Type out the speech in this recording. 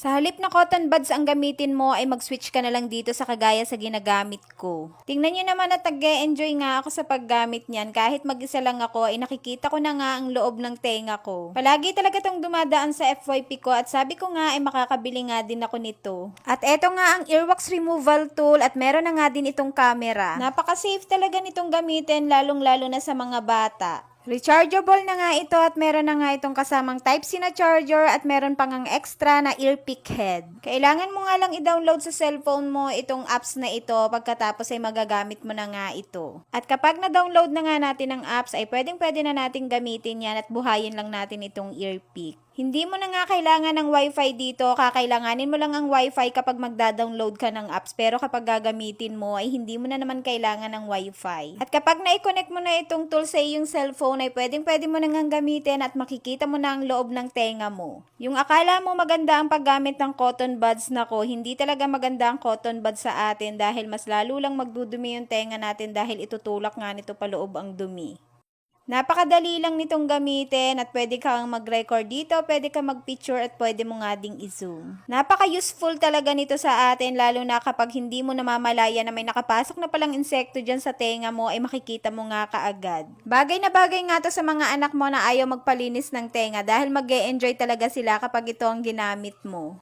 Sa halip na cotton buds ang gamitin mo ay mag-switch ka na lang dito sa kagaya sa ginagamit ko. Tingnan nyo naman at nag-e-enjoy nga ako sa paggamit niyan. Kahit mag-isa lang ako ay nakikita ko na nga ang loob ng tenga ko. Palagi talaga tong dumadaan sa FYP ko at sabi ko nga ay makakabili nga din ako nito. At eto nga ang earwax removal tool at meron na nga din itong camera. Napaka-safe talaga nitong gamitin lalong-lalo na sa mga bata. Rechargeable na nga ito at meron na nga itong kasamang Type-C na charger at meron pang ang extra na earpick head. Kailangan mo nga lang i-download sa cellphone mo itong apps na ito pagkatapos ay magagamit mo na nga ito. At kapag na-download na nga natin ang apps ay pwedeng-pwede na natin gamitin yan at buhayin lang natin itong earpick. Hindi mo na nga kailangan ng wifi dito, kakailanganin mo lang ang wifi kapag magda-download ka ng apps, pero kapag gagamitin mo ay hindi mo na naman kailangan ng wifi. At kapag na-connect mo na itong tool sa iyong cellphone ay pwedeng-pwede mo na nga gamitin at makikita mo na ang loob ng tenga mo. Yung akala mo maganda ang paggamit ng cotton buds, nako, hindi talaga maganda ang cotton buds sa atin dahil mas lalo lang magdudumi yung tenga natin dahil itutulak nga nito paloob ang dumi. Napakadali lang nitong gamitin at pwede kang mag-record dito, pwede kang mag-picture at pwede mo nga ding i-zoom. Napaka-useful talaga nito sa atin lalo na kapag hindi mo namamalaya na may nakapasok na palang insekto dyan sa tenga mo ay makikita mo nga kaagad. Bagay na bagay nga to sa mga anak mo na ayaw magpalinis ng tenga dahil mag-e-enjoy talaga sila kapag ito ang ginamit mo.